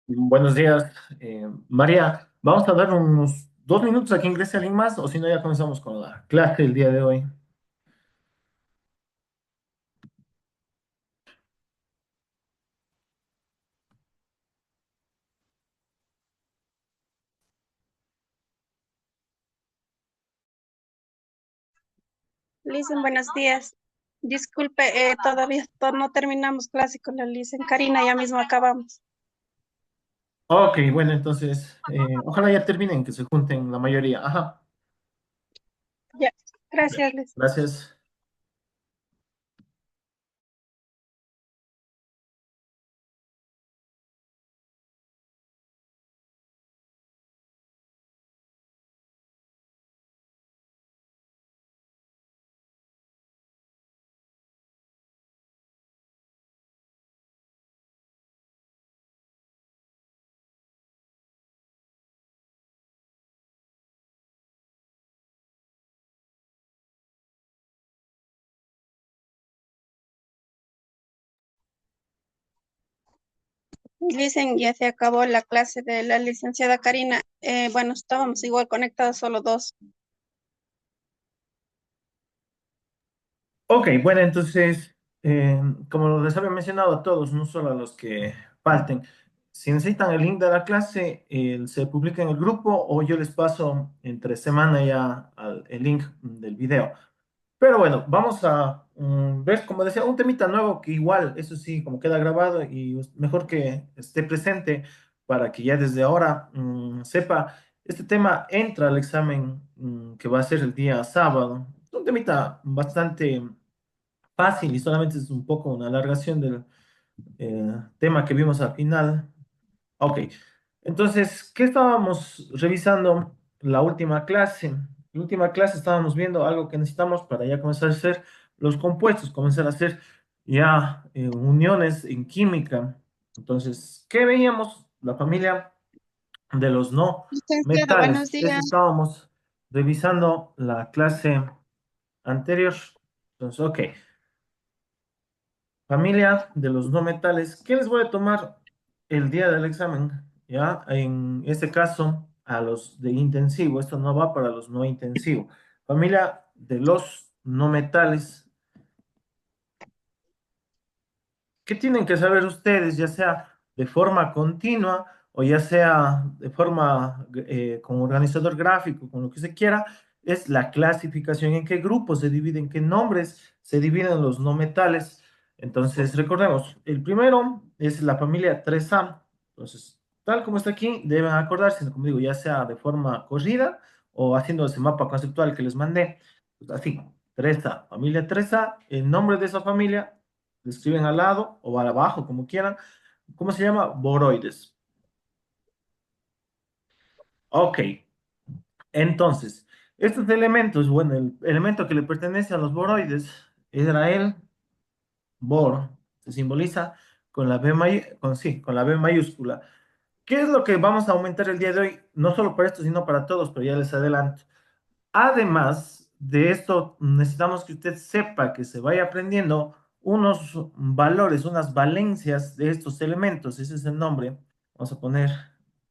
Buenos días, María. Vamos a dar unos 2 minutos aquí en Grecia, ¿alguien más? O si no, ya comenzamos con la clase del día de hoy. Listen, buenos días. Disculpe, todavía no terminamos clase con la Listen. Karina, ya mismo acabamos. Ok, bueno, entonces, ojalá ya terminen, que se junten la mayoría. Ajá, Ya, gracias, Liz. gracias. Listen, ya se acabó la clase de la licenciada Karina. Bueno, estábamos igual conectados, solo dos. Ok, bueno, entonces, como les había mencionado a todos, no solo a los que falten, si necesitan el link de la clase, se publica en el grupo o yo les paso entre semana ya el link del video. Pero bueno, vamos a ver, como decía, un temita nuevo que igual, eso sí, como queda grabado y mejor que esté presente para que ya desde ahora sepa, este tema entra al examen que va a ser el día sábado. Un temita bastante fácil y solamente es un poco una alargación del tema que vimos al final. Ok, entonces, ¿qué estábamos revisando la última clase? La última clase estábamos viendo algo que necesitamos para ya comenzar a hacer los compuestos, comenzar a hacer ya uniones en química. Entonces, ¿qué veíamos? La familia de los no Licenciada, buenos metales. Eso días. estábamos revisando la clase anterior. Entonces, ok. Familia de los no metales, ¿qué les voy a tomar el día del examen? ¿Ya? En este caso, a los de intensivo, esto no va para los no intensivos. Familia de los no metales, ¿qué tienen que saber ustedes, ya sea de forma continua o ya sea de forma con organizador gráfico, con lo que se quiera? Es la clasificación, en qué grupos se dividen, en qué nombres se dividen los no metales. Entonces, recordemos, el primero es la familia 3A. Entonces, tal como está aquí, deben acordarse, como digo, ya sea de forma corrida o haciendo ese mapa conceptual que les mandé. Pues así, 3A, familia 3A, el nombre de esa familia le escriben al lado o al abajo, como quieran. ¿Cómo se llama? Boroides. Ok, entonces, estos elementos, bueno, el elemento que le pertenece a los boroides era el boro, se simboliza con la sí, con la B mayúscula. ¿Qué es lo que vamos a aumentar el día de hoy? No solo para esto, sino para todos, pero ya les adelanto. Además de esto, necesitamos que usted sepa que se vaya aprendiendo unos valores, unas valencias de estos elementos. Ese es el nombre. Vamos a poner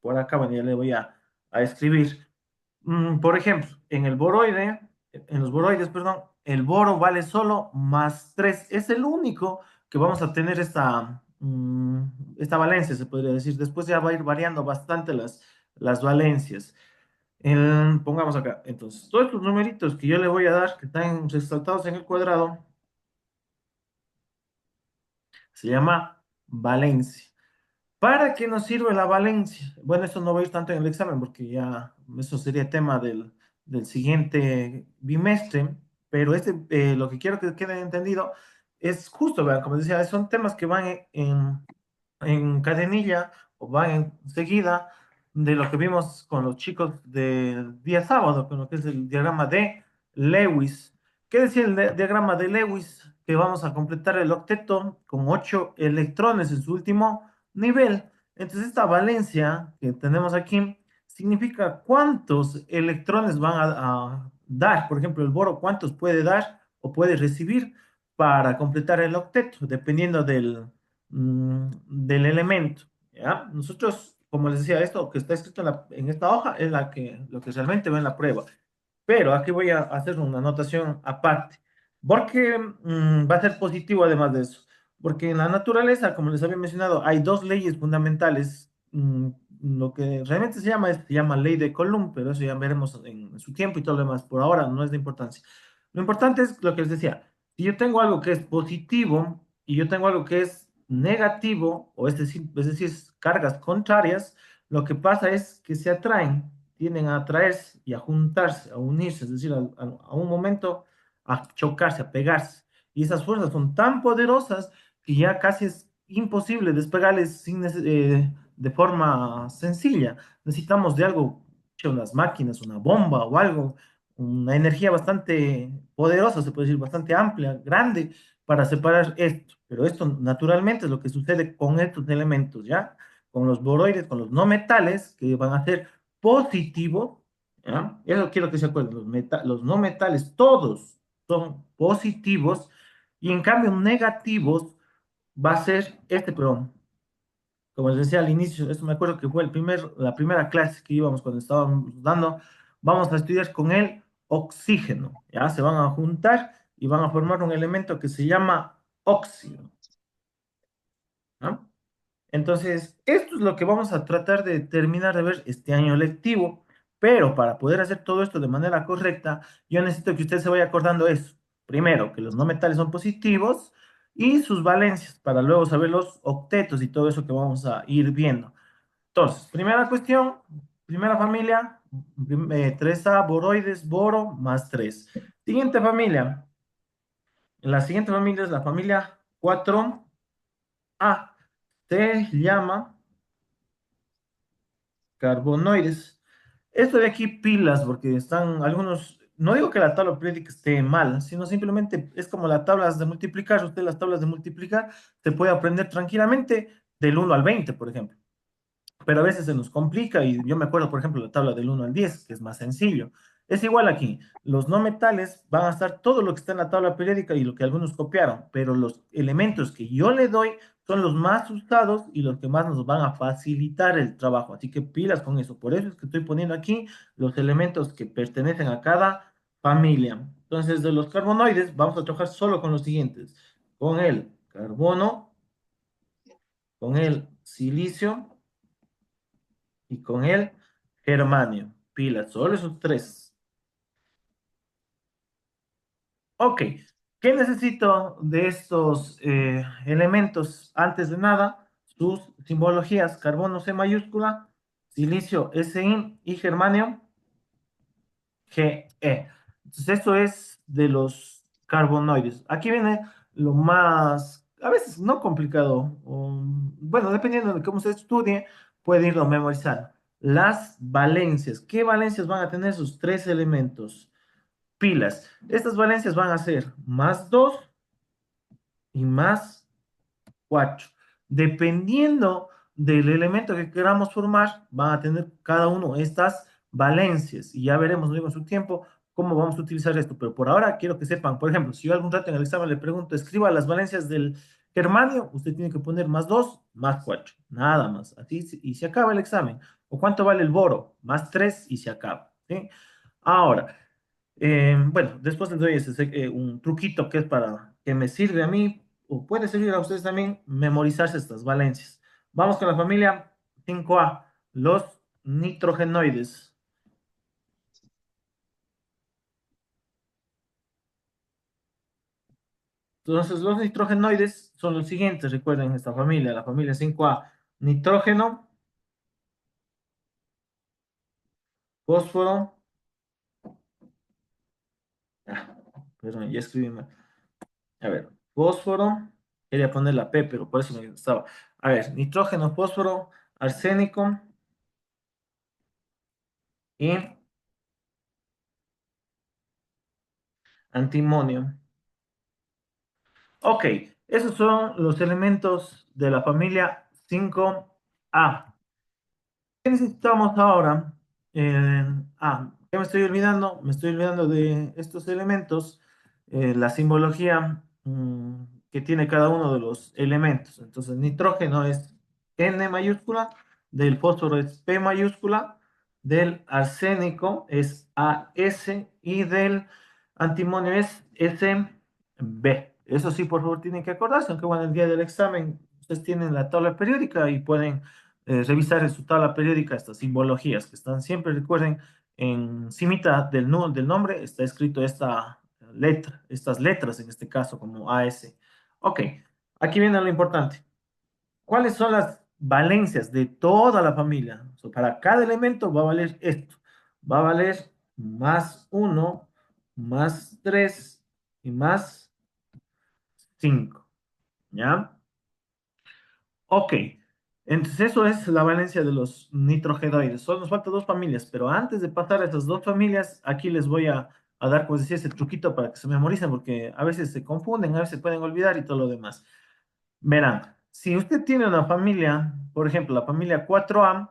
por acá, bueno, ya le voy a escribir. Por ejemplo, en los boroides, perdón, el boro vale solo +3. Es el único que vamos a tener esta valencia, se podría decir. Después ya va a ir variando bastante las valencias. Pongamos acá, entonces, todos estos numeritos que yo le voy a dar, que están resaltados en el cuadrado, se llama valencia. ¿Para qué nos sirve la valencia? Bueno, esto no va a ir tanto en el examen porque ya eso sería tema del siguiente bimestre, pero lo que quiero que quede entendido es justo, vean, como decía, son temas que van en cadenilla o van enseguida de lo que vimos con los chicos del día sábado, con lo que es el diagrama de Lewis. ¿Qué decía el diagrama de Lewis? Que vamos a completar el octeto con 8 electrones en su último nivel. Entonces, esta valencia que tenemos aquí significa cuántos electrones van a dar. Por ejemplo, el boro, cuántos puede dar o puede recibir para completar el octeto, dependiendo del elemento. ¿ya? Nosotros, como les decía, esto que está escrito en esta hoja es lo que realmente va en la prueba. Pero aquí voy a hacer una anotación aparte, porque va a ser positivo además de eso, porque en la naturaleza, como les había mencionado, hay dos leyes fundamentales, lo que realmente se llama ley de Coulomb, pero eso ya veremos en su tiempo y todo lo demás, por ahora no es de importancia. Lo importante es lo que les decía, si yo tengo algo que es positivo y yo tengo algo que es negativo, o es decir, cargas contrarias, lo que pasa es que se atraen, tienden a atraerse y a juntarse, a unirse, es decir, a un momento a chocarse, a pegarse. Y esas fuerzas son tan poderosas que ya casi es imposible despegarles de forma sencilla. Necesitamos de algo, unas máquinas, una bomba o algo, una energía bastante poderosa, se puede decir, bastante amplia, grande, para separar esto. Pero esto naturalmente es lo que sucede con estos elementos, ¿ya? Con los boroides, con los no metales, que van a ser positivos, ¿ya? Eso quiero que se acuerden, los no metales, todos son positivos, y en cambio negativos va a ser este, pero como les decía al inicio, esto me acuerdo que fue la primera clase que íbamos cuando estábamos dando, vamos a estudiar con el oxígeno, ¿ya? Se van a juntar y van a formar un elemento que se llama óxido, ¿no? Entonces, esto es lo que vamos a tratar de terminar de ver este año lectivo, pero para poder hacer todo esto de manera correcta, yo necesito que usted se vaya acordando eso. Primero, que los no metales son positivos y sus valencias, para luego saber los octetos y todo eso que vamos a ir viendo. Entonces, primera cuestión, primera familia, 3A, boroides, boro, más 3. Siguiente familia, la siguiente familia es la familia 4A, se llama carbonoides. Esto de aquí pilas, porque están algunos, no digo que la tabla periódica esté mal, sino simplemente es como las tablas de multiplicar. Usted las tablas de multiplicar se puede aprender tranquilamente del 1 al 20, por ejemplo, pero a veces se nos complica y yo me acuerdo, por ejemplo, la tabla del 1 al 10, que es más sencillo. Es igual aquí, los no metales van a estar todo lo que está en la tabla periódica y lo que algunos copiaron, pero los elementos que yo le doy son los más usados y los que más nos van a facilitar el trabajo. Así que pilas con eso. Por eso es que estoy poniendo aquí los elementos que pertenecen a cada familia. Entonces, de los carbonoides, vamos a trabajar solo con los siguientes: con el carbono, con el silicio y con el germanio. Pilas, solo esos tres. Ok, ¿qué necesito de estos elementos? Antes de nada, sus simbologías: carbono C mayúscula, silicio SI y germanio GE. Entonces, esto es de los carbonoides. Aquí viene lo más, a veces no complicado, bueno, dependiendo de cómo se estudie, puede irlo memorizando. Las valencias. ¿Qué valencias van a tener sus tres elementos? Pilas. Estas valencias van a ser más 2 y más 4. Dependiendo del elemento que queramos formar, van a tener cada uno estas valencias. Y ya veremos luego en su tiempo cómo vamos a utilizar esto. Pero por ahora quiero que sepan, por ejemplo, si yo algún rato en el examen le pregunto, escriba las valencias del germanio, usted tiene que poner más 2 más 4. Nada más. Así y se acaba el examen. ¿O cuánto vale el boro? Más 3 y se acaba. ¿Sí? Ahora, bueno, después les doy un truquito que es para que me sirve a mí, o puede servir a ustedes también, memorizarse estas valencias. Vamos con la familia 5A, los nitrogenoides. Entonces, los nitrogenoides son los siguientes, recuerden esta familia, la familia 5A: nitrógeno, fósforo, ah, perdón, ya escribí mal. A ver, fósforo, quería poner la P, pero por eso me estaba. A ver, nitrógeno, fósforo, arsénico y antimonio. Ok, esos son los elementos de la familia 5A. ¿Qué necesitamos ahora? ¿Qué me estoy olvidando? Me estoy olvidando de estos elementos, la simbología que tiene cada uno de los elementos. Entonces, nitrógeno es N mayúscula, del fósforo es P mayúscula, del arsénico es AS y del antimonio es SB. Eso sí, por favor, tienen que acordarse, aunque bueno, el día del examen ustedes tienen la tabla periódica y pueden revisar en su tabla periódica estas simbologías que están siempre, recuerden, encimita del nombre está escrito esta letra, estas letras en este caso como AS. Ok, aquí viene lo importante. ¿Cuáles son las valencias de toda la familia? O sea, para cada elemento va a valer esto. Va a valer más uno, más 3 y más 5. ¿Ya? Ok. Entonces eso es la valencia de los nitrogedoides. Solo nos faltan dos familias, pero antes de pasar a esas dos familias, aquí les voy a dar, como decía, ese truquito para que se memoricen, porque a veces se confunden, a veces se pueden olvidar y todo lo demás. Verán, si usted tiene una familia, por ejemplo, la familia 4A,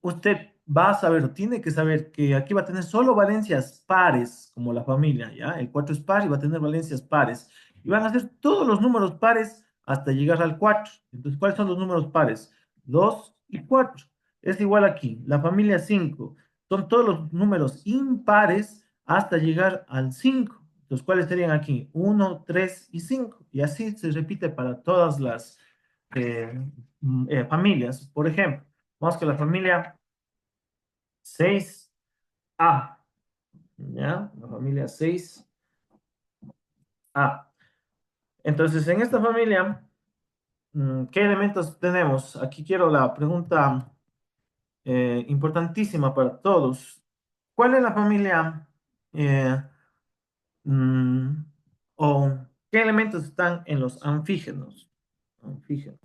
usted va a saber, tiene que saber que aquí va a tener solo valencias pares, como la familia, ¿ya? El 4 es par y va a tener valencias pares. Y van a ser todos los números pares hasta llegar al 4. Entonces, ¿cuáles son los números pares? 2 y 4. Es igual aquí, la familia 5. Son todos los números impares hasta llegar al 5. Entonces, ¿cuáles serían aquí? Uno, 3 y 5. Y así se repite para todas las eh, familias. Por ejemplo, vamos con la familia 6A, ¿ya? La familia 6A. Entonces, en esta familia, ¿qué elementos tenemos? Aquí quiero la pregunta importantísima para todos. ¿Cuál es la familia eh, mm, o qué elementos están en los anfígenos? Anfígenos.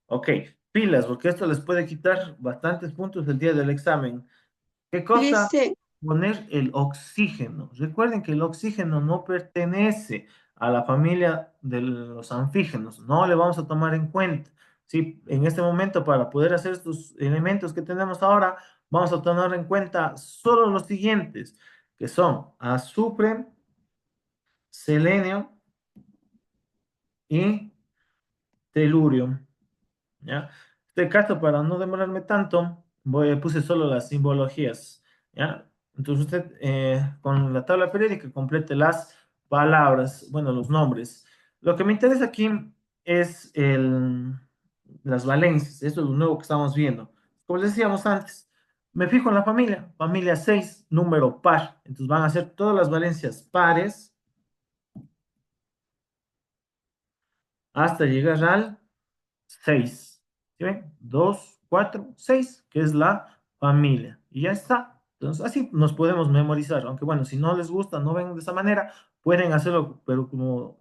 Ok, pilas, porque esto les puede quitar bastantes puntos el día del examen. ¿Qué cosa? Listen, Poner el oxígeno. Recuerden que el oxígeno no pertenece a la familia de los anfígenos. No le vamos a tomar en cuenta. Sí, en este momento, para poder hacer estos elementos que tenemos ahora, vamos a tener en cuenta solo los siguientes, que son azufre, selenio y telurio. ¿Ya? En este caso, para no demorarme tanto, puse solo las simbologías, ¿ya? Entonces usted con la tabla periódica complete las palabras, bueno, los nombres. Lo que me interesa aquí es las valencias, eso es lo nuevo que estamos viendo. Como les decíamos antes, me fijo en la familia, familia 6 número par, entonces van a ser todas las valencias pares hasta llegar al 6. ¿Sí ven? 2, 4, 6, que es la familia. Y ya está. Entonces, así nos podemos memorizar. Aunque bueno, si no les gusta, no ven de esa manera, pueden hacerlo, pero como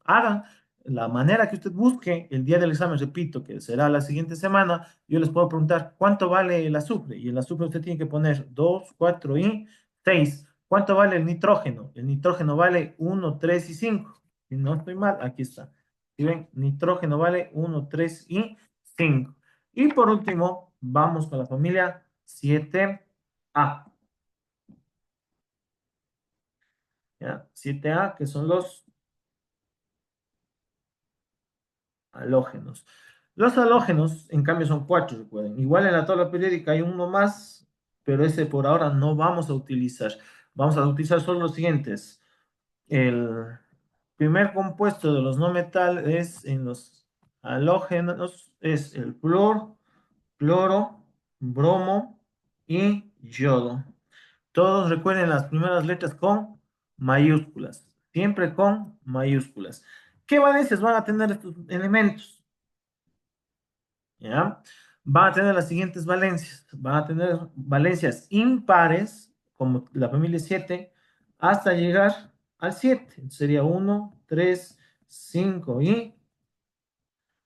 hagan la manera que usted busque el día del examen, repito, que será la siguiente semana, yo les puedo preguntar cuánto vale el azufre. Y el azufre usted tiene que poner 2, 4 y 6. ¿Cuánto vale el nitrógeno? El nitrógeno vale 1, 3 y 5. Si no estoy mal, aquí está. Si ven, nitrógeno vale 1, 3 y 5. Y por último, vamos con la familia 7A. ¿Ya? 7A, que son los halógenos. Los halógenos, en cambio, son 4, recuerden. Igual en la tabla periódica hay uno más, pero ese por ahora no vamos a utilizar. Vamos a utilizar solo los siguientes. El primer compuesto de los no metales en los halógenos es el flúor, cloro, bromo y yodo. Todos recuerden las primeras letras con mayúsculas, siempre con mayúsculas. ¿Qué valencias van a tener estos elementos? ¿Ya? Van a tener las siguientes valencias. Van a tener valencias impares, como la familia 7, hasta llegar al 7. Sería uno, 3, 5 y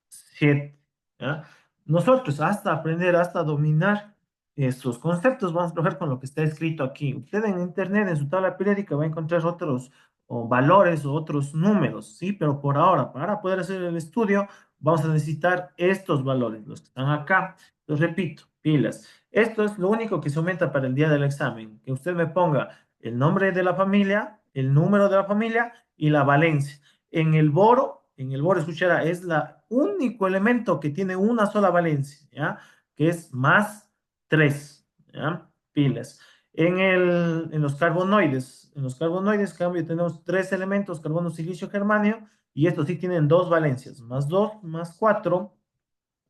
7. ¿Ya? Nosotros, hasta aprender, hasta dominar estos conceptos, vamos a trabajar con lo que está escrito aquí. Usted en Internet, en su tabla periódica, va a encontrar otros o valores o otros números, ¿sí? Pero por ahora, para poder hacer el estudio, vamos a necesitar estos valores, los que están acá. Los repito, pilas. Esto es lo único que se aumenta para el día del examen, que usted me ponga el nombre de la familia, el número de la familia y la valencia. En el boro en el boro, escuchará, es el único elemento que tiene una sola valencia, ¿ya? Que es más 3, ¿ya? Pilas. En los carbonoides, en cambio, tenemos tres elementos, carbono, silicio, germanio, y estos sí tienen dos valencias, más 2, más 4.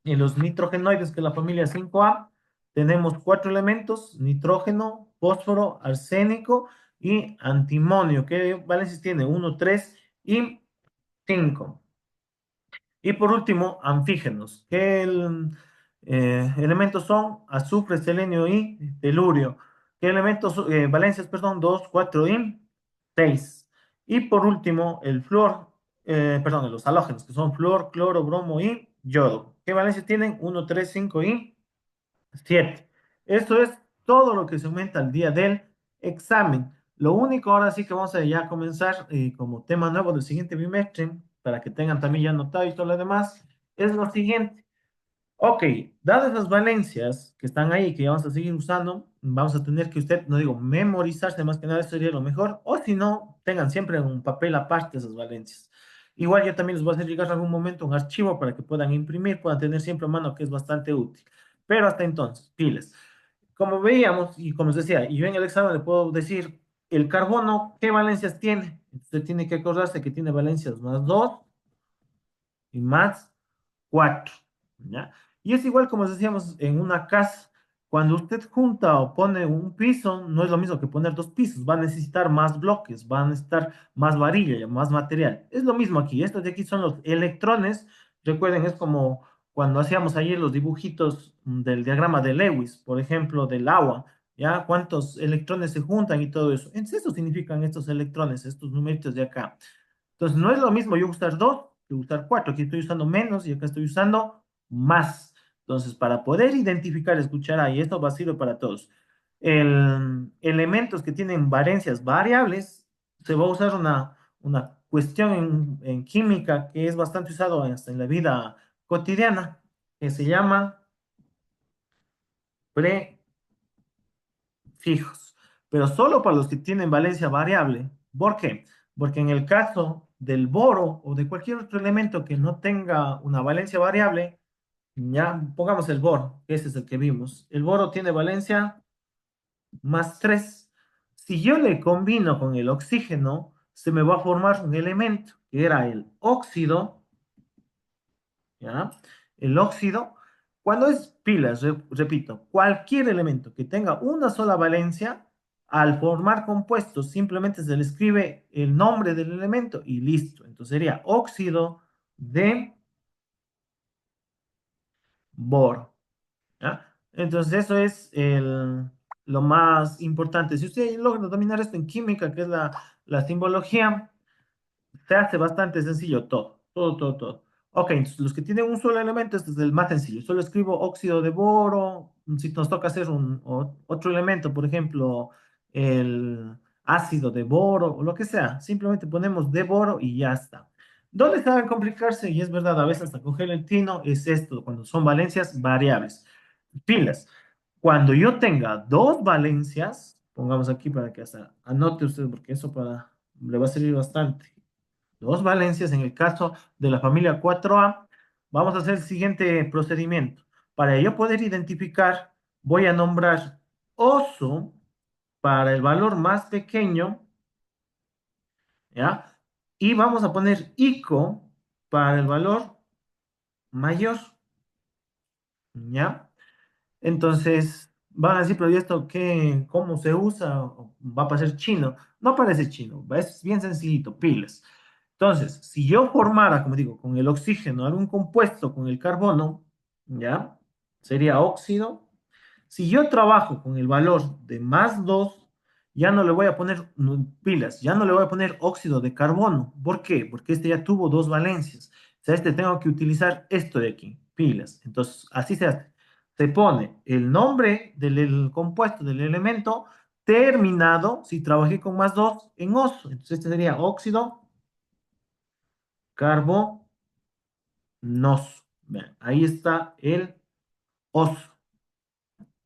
En los nitrogenoides, que es la familia 5A, tenemos cuatro elementos: nitrógeno, fósforo, arsénico y antimonio. ¿Qué valencias tiene? Uno, 3 y 5. Y por último, anfígenos. ¿Qué elementos son? Azufre, selenio y telurio. ¿Qué elementos? Valencias, perdón, 2, 4 y 6. Y por último, el flúor, perdón, los halógenos, que son flúor, cloro, bromo y yodo. ¿Qué valencias tienen? Uno, 3, 5 y 7. Eso es todo lo que se aumenta el día del examen. Lo único, ahora sí que vamos a ya comenzar como tema nuevo del siguiente bimestre, para que tengan también ya anotado y todo lo demás, es lo siguiente. Ok, dadas las valencias que están ahí, que ya vamos a seguir usando, vamos a tener que usted, no digo memorizarse, más que nada, eso sería lo mejor, o si no, tengan siempre un papel aparte esas valencias. Igual yo también les voy a hacer llegar en algún momento un archivo para que puedan imprimir, puedan tener siempre a mano, que es bastante útil. Pero hasta entonces, piles. Como veíamos, y como les decía, y yo en el examen le puedo decir, el carbono, ¿qué valencias tiene? Usted tiene que acordarse que tiene valencias más 2 y más 4, ¿ya? Y es igual como decíamos en una casa. Cuando usted junta o pone un piso, no es lo mismo que poner dos pisos. Va a necesitar más bloques, va a necesitar más varilla, más material. Es lo mismo aquí. Estos de aquí son los electrones. Recuerden, es como cuando hacíamos ayer los dibujitos del diagrama de Lewis, por ejemplo, del agua. ¿Ya? Cuántos electrones se juntan y todo eso. Entonces, eso significan estos electrones, estos numeritos de acá. Entonces, no es lo mismo yo usar 2 que usar 4. Aquí estoy usando menos y acá estoy usando más. Entonces, para poder identificar, escuchar ahí, esto va a servir para todos. Elementos que tienen valencias variables, se va a usar una cuestión en química que es bastante usado hasta en la vida cotidiana, que se llama fijos, pero solo para los que tienen valencia variable. ¿Por qué? Porque en el caso del boro o de cualquier otro elemento que no tenga una valencia variable, ya pongamos el boro, que ese es el que vimos. El boro tiene valencia más 3. Si yo le combino con el oxígeno, se me va a formar un elemento que era el óxido, ¿ya? El óxido, cuando es pilas, repito, cualquier elemento que tenga una sola valencia, al formar compuestos, simplemente se le escribe el nombre del elemento y listo. Entonces sería óxido de boro, ¿ya? Entonces eso es lo más importante. Si usted logra dominar esto en química, que es la simbología, se hace bastante sencillo todo, todo, todo, todo. Ok, entonces los que tienen un solo elemento, este es el más sencillo. Solo escribo óxido de boro. Si nos toca hacer otro elemento, por ejemplo, el ácido de boro o lo que sea, simplemente ponemos de boro y ya está. ¿Dónde sabe complicarse? Y es verdad, a veces hasta coger el tino es esto, cuando son valencias variables. Pilas. Cuando yo tenga dos valencias, pongamos aquí para que hasta anote usted, porque eso le va a servir bastante. Dos valencias en el caso de la familia 4A, vamos a hacer el siguiente procedimiento. Para yo poder identificar, voy a nombrar oso para el valor más pequeño, ¿ya? Y vamos a poner ico para el valor mayor, ¿ya? Entonces, van a decir, pero ¿y esto qué? ¿Cómo se usa? ¿Va a parecer chino? No parece chino, es bien sencillito, pilas. Entonces, si yo formara, como digo, con el oxígeno algún compuesto con el carbono, ¿ya? Sería óxido. Si yo trabajo con el valor de más 2, ya no le voy a poner pilas, ya no le voy a poner óxido de carbono. ¿Por qué? Porque este ya tuvo dos valencias. O sea, este tengo que utilizar esto de aquí, pilas. Entonces, así se hace. Se pone el nombre del compuesto, del elemento, terminado, si trabajé con más 2, en oso. Entonces, este sería óxido carbonoso. Vean, ahí está el oso.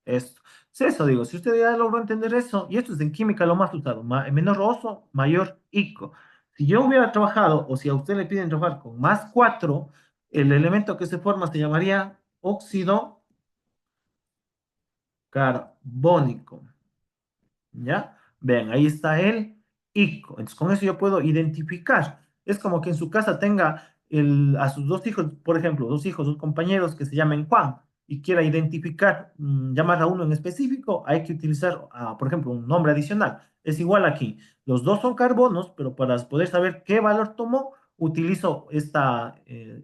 Esto. Es eso, digo, si usted ya logró entender eso, y esto es en química lo más usado, menor oso, mayor ico. Si yo hubiera trabajado, o si a usted le piden trabajar con más 4, el elemento que se forma se llamaría óxido carbónico. ¿Ya? Vean, ahí está el ICO. Entonces, con eso yo puedo identificar. Es como que en su casa tenga a sus dos hijos, por ejemplo, dos hijos, dos compañeros que se llamen Juan y quiera identificar, llamar a uno en específico, hay que utilizar, por ejemplo, un nombre adicional. Es igual aquí. Los dos son carbonos, pero para poder saber qué valor tomó, utilizo este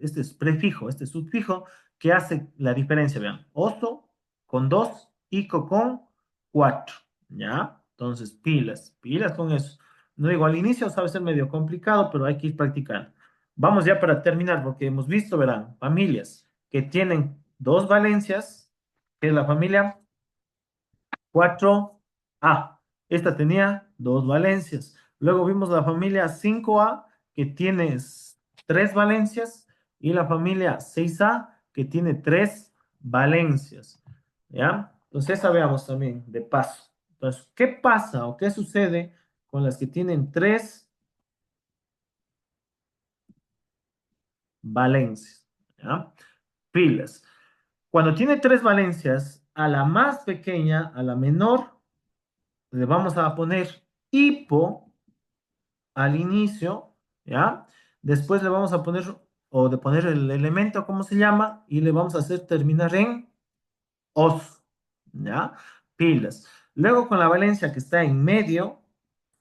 es prefijo, este sufijo, que hace la diferencia. Vean, oso con 2, ICO con 4. ¿Ya? Entonces, pilas, pilas con eso. No digo, al inicio sabe ser medio complicado, pero hay que ir practicando. Vamos ya para terminar, porque hemos visto, verán, familias que tienen dos valencias, que es la familia 4A. Esta tenía dos valencias. Luego vimos la familia 5A, que tiene tres valencias, y la familia 6A, que tiene tres valencias. ¿Ya? Entonces, esa veamos también, de paso. Entonces, ¿qué pasa o qué sucede con las que tienen tres valencias? ¿Ya? Pilas. Cuando tiene tres valencias, a la más pequeña, a la menor, le vamos a poner hipo al inicio, ¿ya? Después le vamos a poner, o de poner el elemento, ¿cómo se llama? Y le vamos a hacer terminar en os, ¿ya? Pilas. Luego con la valencia que está en medio,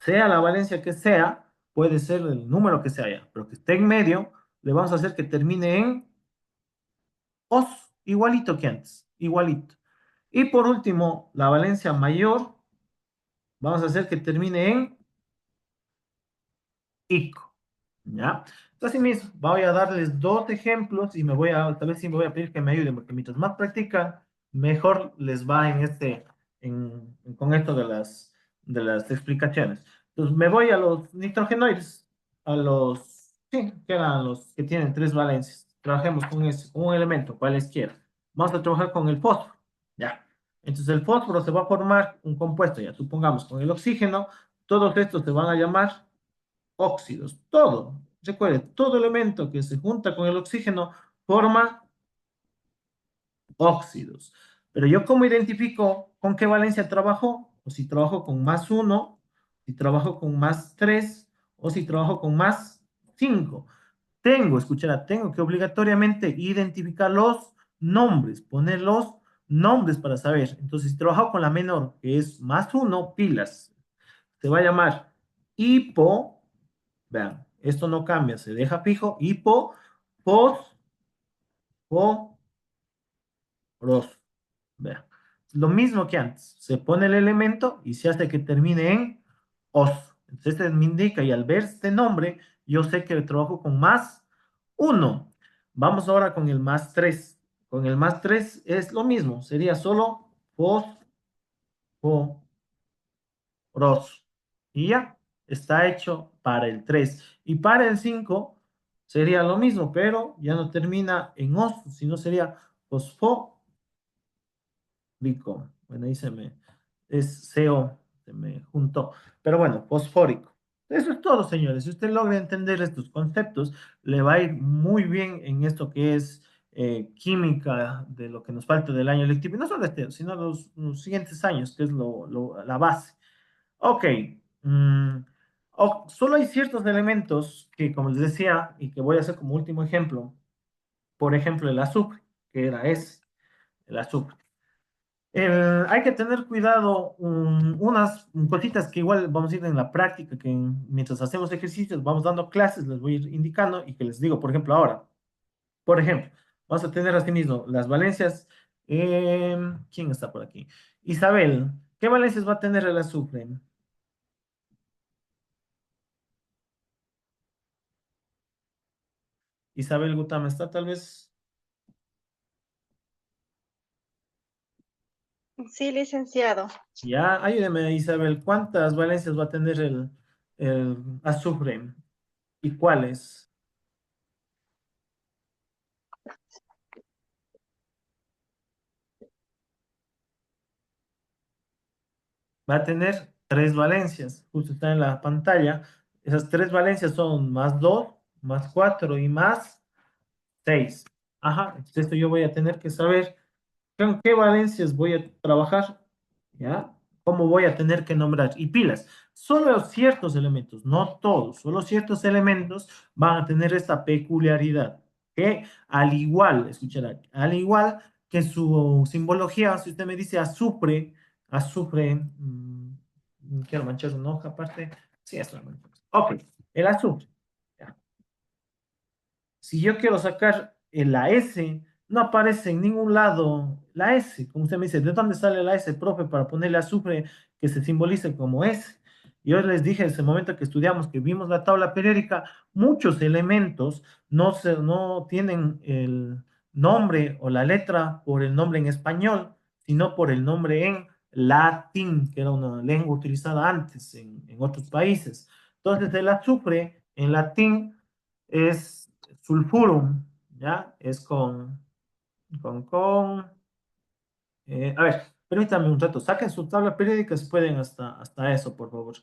sea la valencia que sea, puede ser el número que sea ya, pero que esté en medio, le vamos a hacer que termine en os, igualito que antes, igualito. Y por último, la valencia mayor, vamos a hacer que termine en ico. ¿Ya? Entonces, mis, voy a darles dos ejemplos y tal vez sí me voy a pedir que me ayuden, porque mientras más practican, mejor les va en con esto de las explicaciones. Entonces, me voy a los nitrogenoides, sí, que eran los que tienen tres valencias. Trabajemos con un elemento, cualesquiera. Vamos a trabajar con el fósforo, ¿ya? Entonces, el fósforo se va a formar un compuesto, ya, supongamos, con el oxígeno, todos estos se van a llamar óxidos, todo. Recuerde, todo elemento que se junta con el oxígeno forma óxidos. Pero yo cómo identifico con qué valencia trabajo, o si trabajo con más uno, si trabajo con más 3, o si trabajo con más 5. Tengo que obligatoriamente identificar los nombres, poner los nombres para saber. Entonces, si trabajo con la menor, que es más uno, pilas, se va a llamar hipo. Vean, esto no cambia, se deja fijo. Hipo, fos, fo, ros. Vean, lo mismo que antes. Se pone el elemento y se hace que termine en os. Entonces, este me indica, y al ver este nombre, yo sé que trabajo con más uno. Vamos ahora con el más 3. Con el más 3 es lo mismo. Sería solo fos, fo, ros. Y ya, está hecho para el 3. Y para el 5 sería lo mismo, pero ya no termina en os, sino sería fosfórico. Bueno, ahí es CO, se me juntó. Pero bueno, fosfórico. Eso es todo, señores. Si usted logra entender estos conceptos, le va a ir muy bien en esto que es química de lo que nos falta del año lectivo. Y no solo este, sino los siguientes años, que es la base. Ok. mm, Solo hay ciertos elementos que, como les decía, y que voy a hacer como último ejemplo, por ejemplo, el azufre, que era ese, el azufre. Hay que tener cuidado, unas cositas que igual vamos a ir en la práctica, que mientras hacemos ejercicios, vamos dando clases, les voy a ir indicando y que les digo, por ejemplo, ahora, por ejemplo, vamos a tener así mismo las valencias. ¿Quién está por aquí? Isabel, ¿qué valencias va a tener el azufre? Isabel Gutama, ¿está tal vez? Sí, licenciado. Ya, ayúdeme, Isabel, ¿cuántas valencias va a tener el azufre y cuáles? Va a tener tres valencias, justo está en la pantalla. Esas tres valencias son más 2, más 4 y más 6. Ajá, entonces esto yo voy a tener que saber con qué valencias voy a trabajar, ¿ya? ¿Cómo voy a tener que nombrar? Y pilas, solo ciertos elementos, no todos, solo ciertos elementos van a tener esta peculiaridad, que al igual, escuchará, al igual que su simbología, si usted me dice azufre, azufre, quiero manchar una hoja aparte, sí, es la mancha. Ok, el azufre. ¿Ya? Si yo quiero sacar la S, no aparece en ningún lado la S. Como usted me dice, ¿de dónde sale la S, profe, para ponerle azufre que se simbolice como S? Yo les dije en ese momento que estudiamos, que vimos la tabla periódica, muchos elementos no tienen el nombre o la letra por el nombre en español, sino por el nombre en latín, que era una lengua utilizada antes en otros países. Entonces, el azufre en latín es sulfurum, ¿ya? Es a ver, permítanme un rato, saquen su tabla periódica si pueden hasta eso, por favor.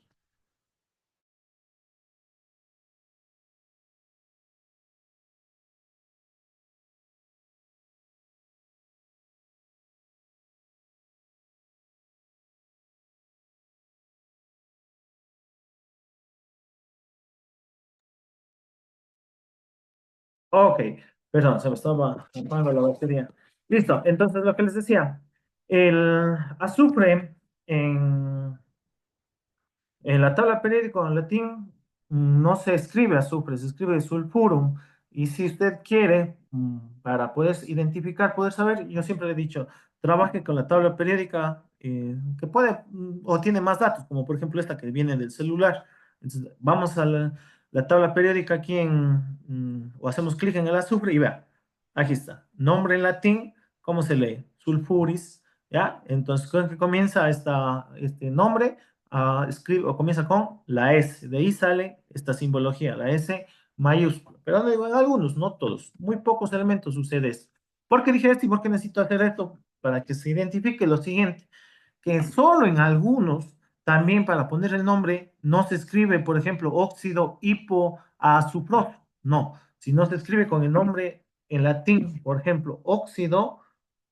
Ok, perdón, se me estaba apagando la batería. Listo, entonces lo que les decía, el azufre en la tabla periódica en latín no se escribe azufre, se escribe sulfurum. Y si usted quiere, para poder identificar, poder saber, yo siempre le he dicho, trabaje con la tabla periódica que puede o tiene más datos, como por ejemplo esta que viene del celular. Entonces, vamos a la tabla periódica aquí o hacemos clic en el azufre y vea, aquí está, nombre en latín, ¿cómo se lee? Sulfuris, ¿ya? Entonces, con que comienza este nombre escribe o comienza con la S. De ahí sale esta simbología, la S mayúscula. Pero en algunos, no todos, muy pocos elementos sucede esto. ¿Por qué dije esto y por qué necesito hacer esto? Para que se identifique lo siguiente, que solo en algunos, también para poner el nombre, no se escribe, por ejemplo, óxido hipoazufroso. No, si no se escribe con el nombre en latín, por ejemplo, óxido,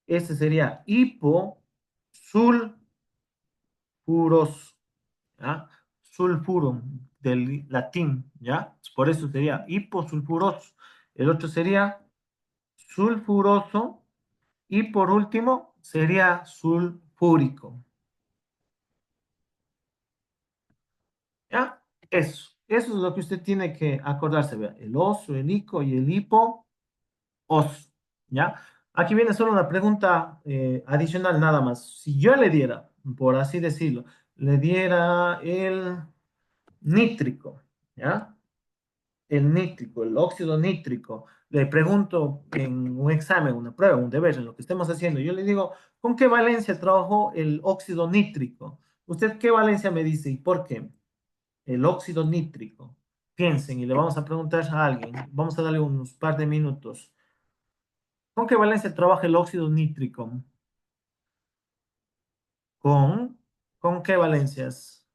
ese sería hiposulfuroso. ¿Ya? Sulfurum, del latín, ¿ya? Por eso sería hiposulfuroso. El otro sería sulfuroso y por último sería sulfúrico, ¿ya? Eso es lo que usted tiene que acordarse, vea, el oso, el ico y el hipo, os, ¿ya? Aquí viene solo una pregunta adicional nada más. Si yo le diera, por así decirlo, le diera el nítrico, ¿ya? El nítrico, el óxido nítrico, le pregunto en un examen, una prueba, un deber, en lo que estemos haciendo, yo le digo, ¿con qué valencia trabajó el óxido nítrico? ¿Usted qué valencia me dice y por qué? El óxido nítrico. Piensen y le vamos a preguntar a alguien, vamos a darle unos par de minutos. ¿Con qué valencia trabaja el óxido nítrico? ¿Con, con qué valencias?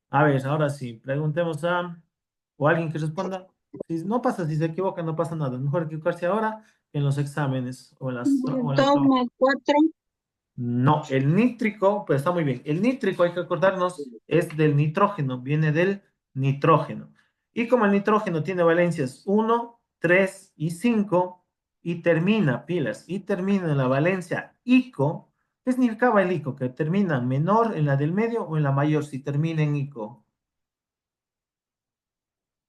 A ver, ahora sí, preguntemos o alguien que responda. Si no pasa, si se equivoca, no pasa nada. Es mejor equivocarse ahora que en los exámenes o en las Dos pruebas. más cuatro. No, el nítrico, pues está muy bien. El nítrico, hay que acordarnos, es del nitrógeno, viene del nitrógeno. Y como el nitrógeno tiene valencias 1, 3 y 5, y termina, pilas, y termina en la valencia ico, ¿qué significaba el ico? Que termina menor en la del medio o en la mayor, si termina en ico.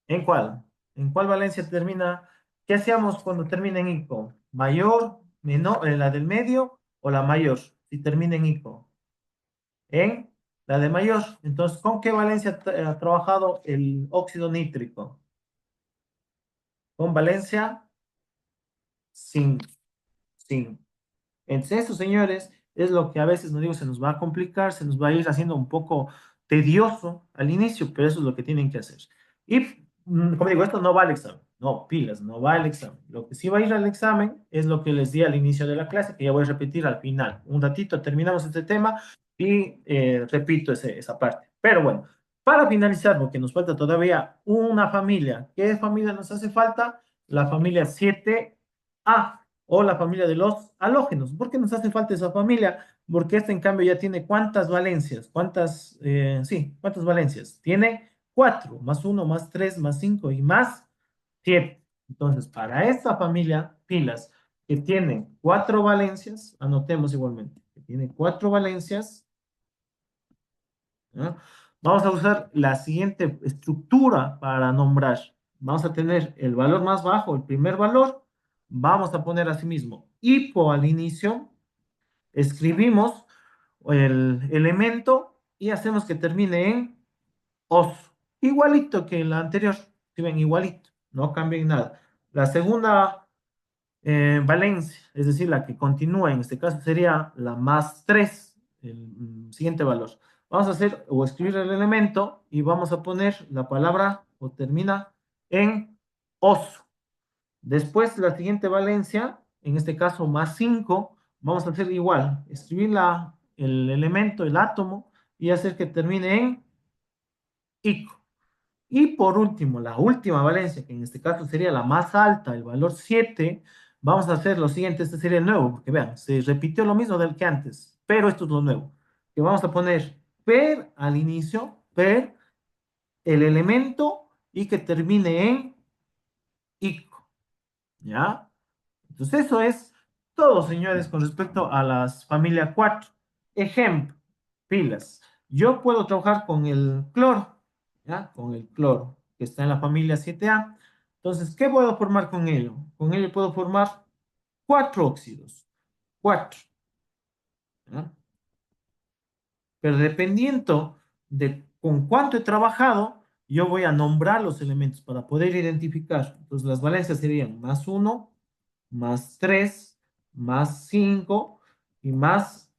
¿En cuál? ¿En cuál valencia termina? ¿Qué hacíamos cuando termina en ico? ¿Mayor, menor, en la del medio o la mayor? Si termina en ico. En la de mayor. Entonces, ¿con qué valencia ha trabajado el óxido nítrico? Con valencia sin, sin. Entonces, eso, señores, es lo que a veces, no digo, se nos va a complicar, se nos va a ir haciendo un poco tedioso al inicio, pero eso es lo que tienen que hacer. Y, como digo, esto no va al examen, no, pilas, no va al examen. Lo que sí va a ir al examen es lo que les di al inicio de la clase, que ya voy a repetir al final. Un ratito terminamos este tema y repito esa parte. Pero bueno. Para finalizar, porque nos falta todavía una familia. ¿Qué familia nos hace falta? La familia 7A o la familia de los halógenos. ¿Por qué nos hace falta esa familia? Porque este en cambio ya tiene ¿cuántas valencias? ¿Cuántas? Sí, ¿cuántas valencias? Tiene 4, más uno, más 3, más 5 y más 7. Entonces, para esta familia, pilas que tiene 4 valencias, anotemos igualmente, que tiene 4 valencias, ¿ya? Vamos a usar la siguiente estructura para nombrar. Vamos a tener el valor más bajo, el primer valor. Vamos a poner asimismo hipo al inicio. Escribimos el elemento y hacemos que termine en os. Igualito que la anterior. Si ven, igualito. No cambia en nada. La segunda valencia, es decir, la que continúa, en este caso sería la más 3 el siguiente valor. Vamos a hacer o escribir el elemento y vamos a poner la palabra o termina en oso. Después la siguiente valencia, en este caso más 5 vamos a hacer igual, escribir el elemento, el átomo y hacer que termine en ico. Y por último, la última valencia, que en este caso sería la más alta, el valor 7, vamos a hacer lo siguiente, este sería el nuevo, porque vean, se repitió lo mismo del que antes, pero esto es lo nuevo, que vamos a poner per al inicio, per el elemento y que termine en ico, ¿ya? Entonces eso es todo, señores, con respecto a las familias 4. Ejemplo, pilas. Yo puedo trabajar con el cloro, ¿ya? Con el cloro, que está en la familia 7A. Entonces, ¿qué puedo formar con ello? Con ello puedo formar 4 óxidos. 4, ¿ya? Pero dependiendo de con cuánto he trabajado, yo voy a nombrar los elementos para poder identificar. Entonces, las valencias serían más uno, más 3, más 5 y más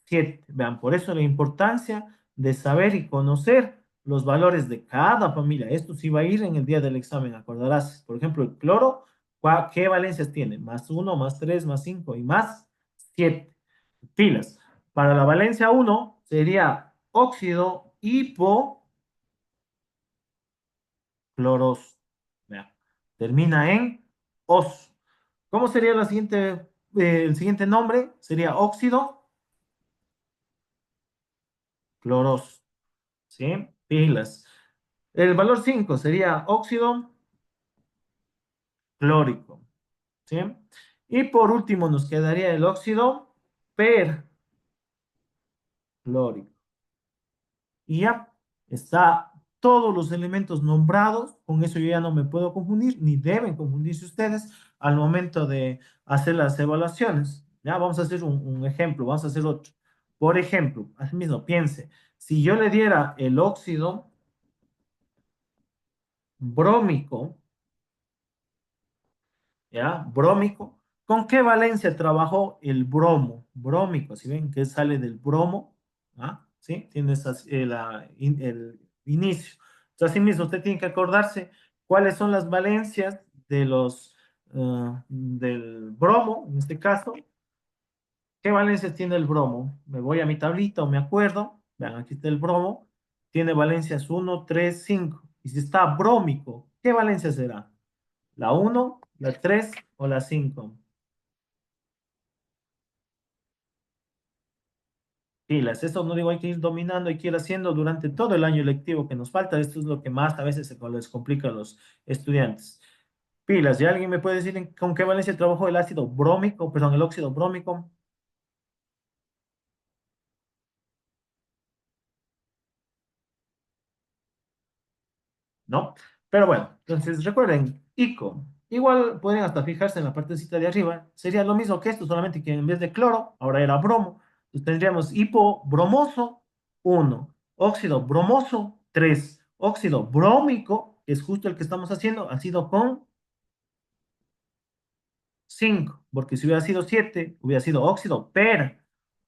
7. Vean, por eso la importancia de saber y conocer los valores de cada familia. Esto sí va a ir en el día del examen, acordarás. Por ejemplo, el cloro, ¿qué valencias tiene? Más uno, más 3, más 5 y más 7. Pilas. Para la valencia uno sería óxido hipocloros. Vean, termina en os. ¿Cómo sería el siguiente nombre? Sería óxido cloros. ¿Sí? Pilas. El valor 5 sería óxido clórico. ¿Sí? Y por último nos quedaría el óxido perclórico. Y ya está todos los elementos nombrados. Con eso yo ya no me puedo confundir, ni deben confundirse ustedes al momento de hacer las evaluaciones. Ya vamos a hacer un ejemplo, vamos a hacer otro. Por ejemplo, así mismo, piense, si yo le diera el óxido brómico, ¿ya? Brómico. ¿Con qué valencia trabajó el bromo? Brómico, si ven que sale del bromo, ¿ah? ¿Sí? Tiene el inicio. Entonces, así mismo, usted tiene que acordarse cuáles son las valencias de del bromo, en este caso. ¿Qué valencias tiene el bromo? Me voy a mi tablita o me acuerdo. Vean, aquí está el bromo. Tiene valencias uno, 3, 5. Y si está brómico, ¿qué valencia será? ¿La uno, la 3 o la 5? Pilas, esto no digo hay que ir dominando, hay que ir haciendo durante todo el año lectivo que nos falta. Esto es lo que más a veces se les complica a los estudiantes. Pilas, ¿ya alguien me puede decir con qué valencia trabajó el ácido brómico, perdón, el óxido brómico? ¿No? Pero bueno, entonces recuerden, ICO. Igual pueden hasta fijarse en la partecita de arriba. Sería lo mismo que esto, solamente que en vez de cloro, ahora era bromo. Entonces tendríamos hipobromoso 1, óxido bromoso 3, óxido brómico, que es justo el que estamos haciendo, ácido con 5, porque si hubiera sido 7 hubiera sido óxido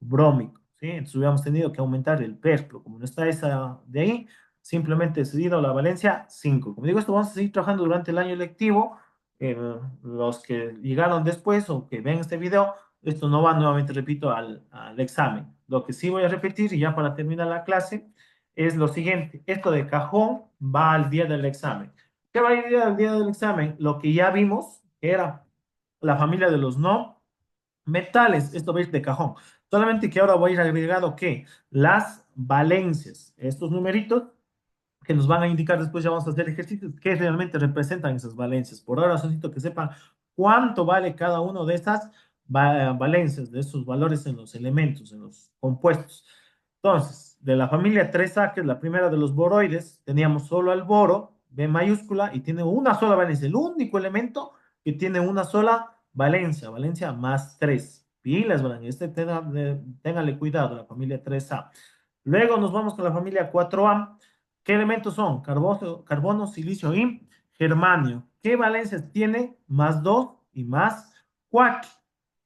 brómico, ¿sí? Entonces hubiéramos tenido que aumentar el per, pero como no está esa de ahí, simplemente he cedido la valencia 5. Como digo, esto vamos a seguir trabajando durante el año lectivo. Eh, los que llegaron después o que ven este video, esto no va nuevamente, repito, al examen. Lo que sí voy a repetir, y ya para terminar la clase, es lo siguiente. Esto de cajón va al día del examen. ¿Qué va a ir al día del examen? Lo que ya vimos era la familia de los no metales. Esto va a ir de cajón. Solamente que ahora voy a ir agregado que las valencias, estos numeritos que nos van a indicar después, ya vamos a hacer ejercicios que realmente representan esas valencias. Por ahora, necesito que sepan cuánto vale cada uno de estas valencias, de esos valores en los elementos, en los compuestos. Entonces, de la familia 3A, que es la primera de los boroides, teníamos solo el boro, B mayúscula, y tiene una sola valencia, el único elemento que tiene una sola valencia, valencia más 3. Pilas, ¿verdad? Téngale cuidado, la familia 3A. Luego nos vamos con la familia 4A. ¿Qué elementos son? Carbono, silicio y germanio. ¿Qué valencias tiene? Más 2 y más 4.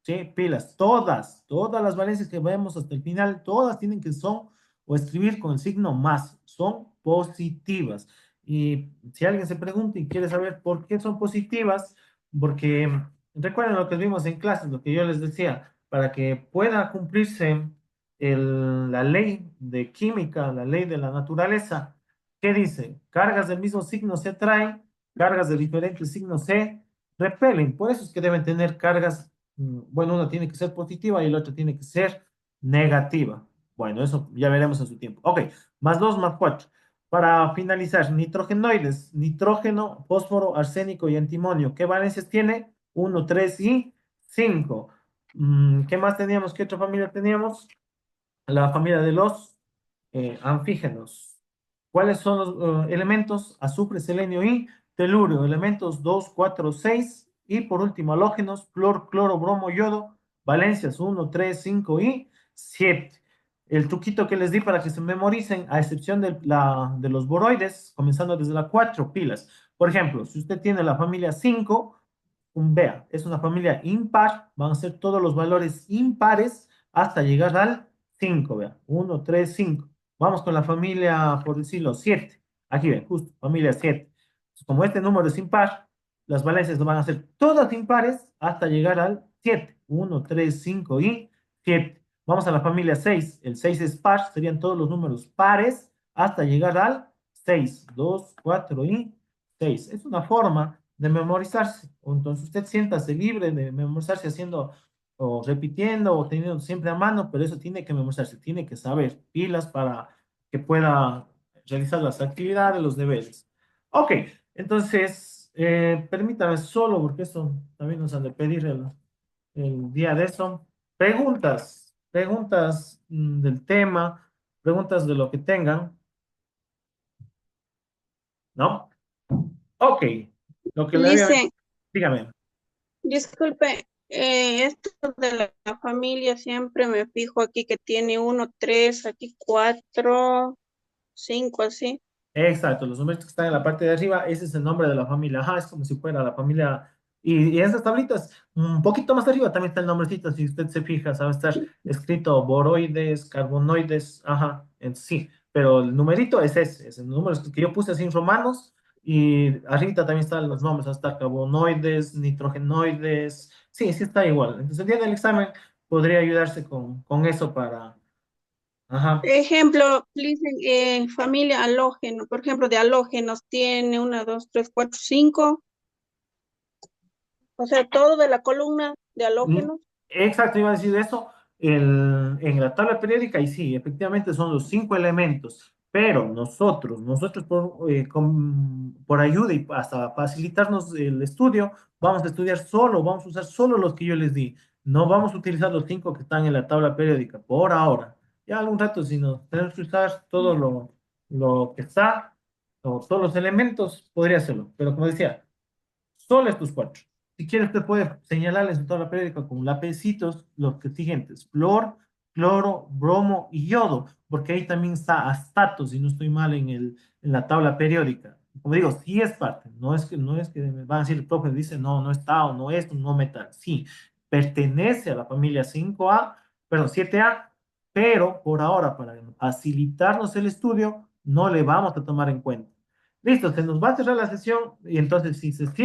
¿Sí? Pilas, todas las valencias que vemos hasta el final, todas tienen que son o escribir con el signo más, son positivas. Y si alguien se pregunta y quiere saber por qué son positivas, porque recuerden lo que vimos en clases, lo que yo les decía, para que pueda cumplirse la ley de química, la ley de la naturaleza, ¿qué dice? Cargas del mismo signo se atraen, cargas de diferentes signos se repelen. Por eso es que deben tener cargas, bueno, una tiene que ser positiva y el otro tiene que ser negativa. Bueno, eso ya veremos en su tiempo. Ok, más 2 más 4. Para finalizar, nitrogenoides, nitrógeno, fósforo, arsénico y antimonio. ¿Qué valencias tiene? Uno, 3 y 5. ¿Qué más teníamos? ¿Qué otra familia teníamos? La familia de los anfígenos. ¿Cuáles son los elementos? Azufre, selenio y telurio. Elementos 2, 4, 6. Y por último, halógenos, flor, cloro, bromo, yodo. Valencias 1, 3, 5 y 7. El truquito que les di para que se memoricen, a excepción de los boroides, comenzando desde la 4 pilas. Por ejemplo, si usted tiene la familia 5, vea, es una familia impar, van a ser todos los valores impares hasta llegar al 5, vea, uno, 3, 5. Vamos con la familia, por decirlo, 7. Aquí ven, justo, familia 7. Como este número es impar, las valencias van a ser todas impares hasta llegar al 7. Uno, 3, 5 y 7. Vamos a la familia 6. El 6 es par, serían todos los números pares hasta llegar al 6. 2, 4 y 6. Es una forma de memorizarse. Entonces usted siéntase libre de memorizarse haciendo o repitiendo o teniendo siempre a mano, pero eso tiene que memorizarse, tiene que saber pilas para que pueda realizar las actividades, los deberes. Ok, entonces permítame solo, porque esto también nos han de pedir el día de eso. Preguntas del tema, preguntas de lo que tengan, ¿no? Ok, lo que le había... Listen, Dígame. disculpe, esto de la familia siempre me fijo aquí que tiene uno, tres, aquí cuatro, cinco, así. Exacto, los números que están en la parte de arriba, ese es el nombre de la familia. Ajá, es como si fuera la familia. Y en esas tablitas, un poquito más arriba también está el nombrecito, si usted se fija, sabe estar escrito boroides, carbonoides, ajá, sí, pero el numerito es el número que yo puse así en romanos y arriba también están los nombres, hasta carbonoides, nitrogenoides, sí, sí está igual. Entonces el día del examen podría ayudarse con eso para, ajá. Ejemplo, dicen familia halógeno, por ejemplo, de halógenos tiene una, dos, tres, cuatro, cinco, o sea, todo de la columna de Mm, halógenos. Exacto, iba a decir eso. En la tabla periódica, y sí, efectivamente son los 5 elementos, pero nosotros por ayuda y hasta facilitarnos el estudio, vamos a estudiar solo, vamos a usar solo los que yo les di. No vamos a utilizar los 5 que están en la tabla periódica, por ahora. Ya algún rato, si nos tenemos que usar todo lo que está, o todos los elementos, podría hacerlo. Pero como decía, solo estos 4. Si quieres, usted puede señalarles en toda la periódica con lapicitos los que siguientes: flor, cloro, bromo y yodo, porque ahí también está astato, si no estoy mal en la tabla periódica. Como digo, sí es parte, no es que me van a decir el profe, dice no, no está o no es, no metal. Sí, pertenece a la familia 5A, perdón, 7A, pero por ahora, para facilitarnos el estudio, no le vamos a tomar en cuenta. Listo, se nos va a cerrar la sesión y entonces si se cierra